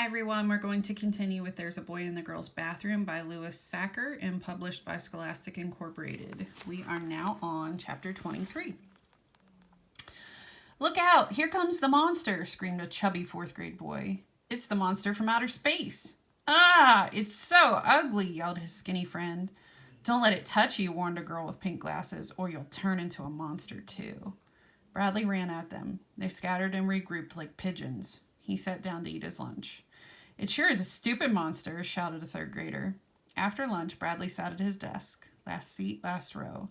everyone, we're going to continue with There's a Boy in the Girl's Bathroom by Louis Sachar and published by Scholastic Incorporated. We are now on chapter 23. Look out! Here comes the monster, screamed a chubby fourth grade boy. It's the monster from outer space. Ah, it's so ugly, yelled his skinny friend. Don't let it touch you, warned a girl with pink glasses, or you'll turn into a monster too. Bradley ran at them. They scattered and regrouped like pigeons. He sat down to eat his lunch. It sure is a stupid monster, shouted a third grader. After lunch, Bradley sat at his desk. Last seat, last row.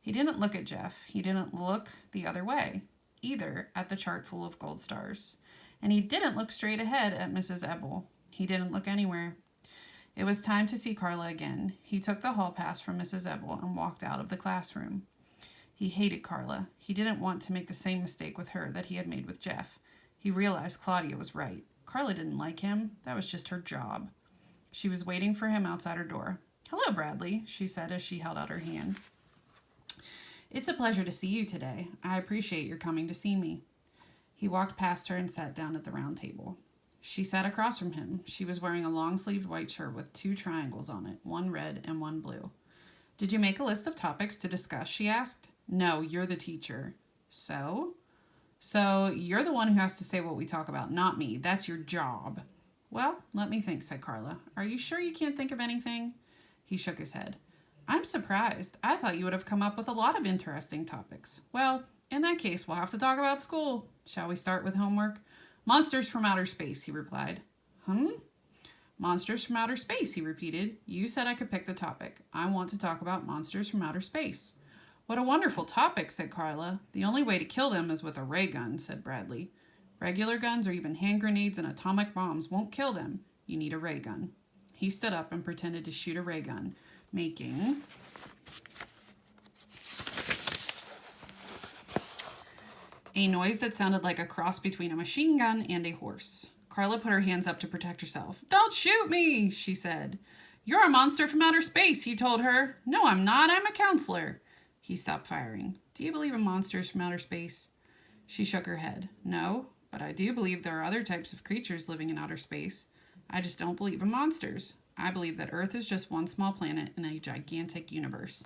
He didn't look at Jeff. He didn't look the other way, either at the chart full of gold stars. And he didn't look straight ahead at Mrs. Ebel. He didn't look anywhere. It was time to see Carla again. He took the hall pass from Mrs. Ebel and walked out of the classroom. He hated Carla. He didn't want to make the same mistake with her that he had made with Jeff. He realized Claudia was right. Carla didn't like him. That was just her job. She was waiting for him outside her door. Hello, Bradley, she said as she held out her hand. It's a pleasure to see you today. I appreciate your coming to see me. He walked past her and sat down at the round table. She sat across from him. She was wearing a long-sleeved white shirt with 2 triangles on it, one red and one blue. Did you make a list of topics to discuss? She asked. No, you're the teacher. So you're the one who has to say what we talk about, not me. That's your job. Well, let me think, said Carla. Are you sure you can't think of anything? He shook his head. I'm surprised. I thought you would have come up with a lot of interesting topics. Well, in that case, we'll have to talk about school. Shall we start with homework? Monsters from outer space, he replied. Monsters from outer space, he repeated. You said I could pick the topic. I want to talk about monsters from outer space. What a wonderful topic, said Carla. The only way to kill them is with a ray gun, said Bradley. Regular guns or even hand grenades and atomic bombs won't kill them. You need a ray gun. He stood up and pretended to shoot a ray gun, making a noise that sounded like a cross between a machine gun and a horse. Carla put her hands up to protect herself. Don't shoot me, she said. You're a monster from outer space, he told her. No, I'm not. I'm a counselor. He stopped firing. Do you believe in monsters from outer space? She shook her head. No, but I do believe there are other types of creatures living in outer space. I just don't believe in monsters. I believe that Earth is just one small planet in a gigantic universe.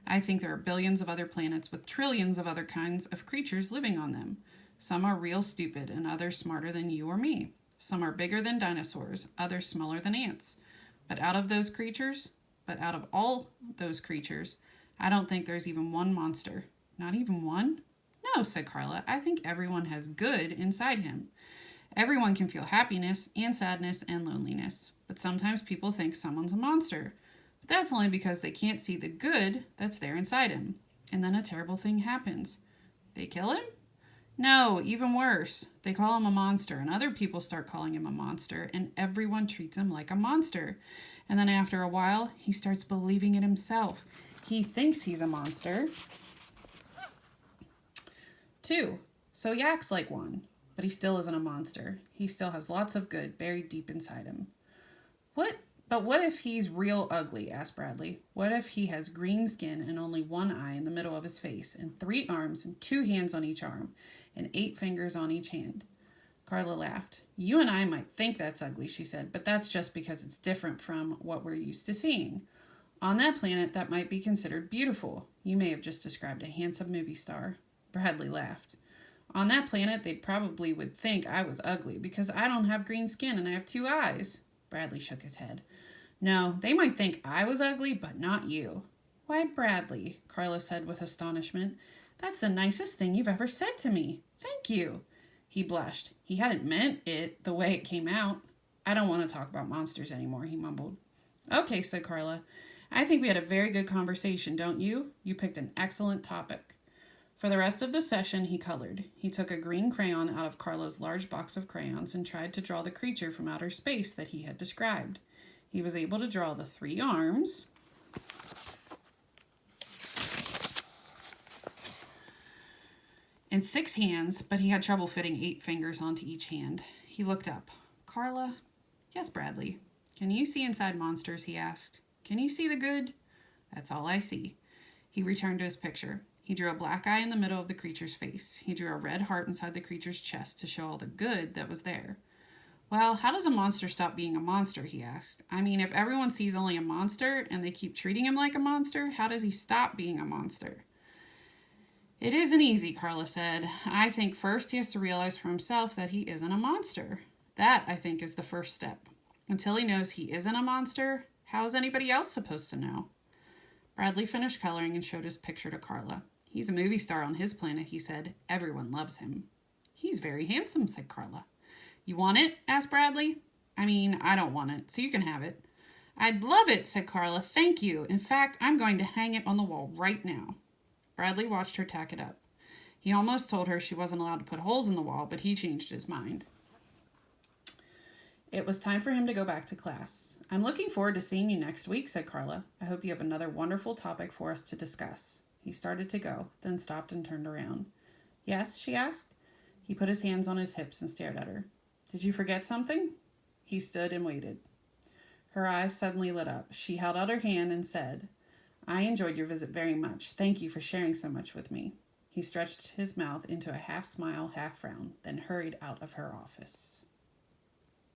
I think there are billions of other planets with trillions of other kinds of creatures living on them. Some are real stupid and others smarter than you or me. Some are bigger than dinosaurs, others smaller than ants. But out of all those creatures, I don't think there's even one monster. Not even one? No, said Carla. I think everyone has good inside him. Everyone can feel happiness and sadness and loneliness. But sometimes people think someone's a monster. But that's only because they can't see the good that's there inside him. And then a terrible thing happens. They kill him? No, even worse. They call him a monster, and other people start calling him a monster, and everyone treats him like a monster. And then after a while, he starts believing it himself. He thinks he's a monster, too. So he acts like one, but he still isn't a monster. He still has lots of good buried deep inside him. But what if he's real ugly, asked Bradley. What if he has green skin and only one eye in the middle of his face, and 3 arms and 2 hands on each arm, and 8 fingers on each hand? Carla laughed. You and I might think that's ugly, she said, but that's just because it's different from what we're used to seeing. On that planet, that might be considered beautiful. You may have just described a handsome movie star. Bradley laughed. On that planet, they probably would think I was ugly because I don't have green skin and I have 2 eyes. Bradley shook his head. No, they might think I was ugly, but not you. Why, Bradley, Carla said with astonishment. That's the nicest thing you've ever said to me. Thank you. He blushed. He hadn't meant it the way it came out. I don't want to talk about monsters anymore, he mumbled. Okay, said Carla. I think we had a very good conversation, don't you? You picked an excellent topic. For the rest of the session, he colored. He took a green crayon out of Carla's large box of crayons and tried to draw the creature from outer space that he had described. He was able to draw the 3 arms and 6 hands, but he had trouble fitting 8 fingers onto each hand. He looked up. Carla? Yes, Bradley. Can you see inside monsters, he asked. Can you see the good? That's all I see. He returned to his picture. He drew a black eye in the middle of the creature's face. He drew a red heart inside the creature's chest to show all the good that was there. Well, how does a monster stop being a monster? He asked. I mean, if everyone sees only a monster and they keep treating him like a monster, how does he stop being a monster? It isn't easy, Carla said. I think first he has to realize for himself that he isn't a monster. That, I think, is the first step. Until he knows he isn't a monster, how is anybody else supposed to know? Bradley finished coloring and showed his picture to Carla. He's a movie star on his planet, he said. Everyone loves him. He's very handsome, said Carla. You want it? Asked Bradley. I mean, I don't want it, so you can have it. I'd love it, said Carla. Thank you. In fact, I'm going to hang it on the wall right now. Bradley watched her tack it up. He almost told her she wasn't allowed to put holes in the wall, but he changed his mind. It was time for him to go back to class. I'm looking forward to seeing you next week, said Carla. I hope you have another wonderful topic for us to discuss. He started to go, then stopped and turned around. Yes, she asked. He put his hands on his hips and stared at her. Did you forget something? He stood and waited. Her eyes suddenly lit up. She held out her hand and said, I enjoyed your visit very much. Thank you for sharing so much with me. He stretched his mouth into a half smile, half frown, then hurried out of her office.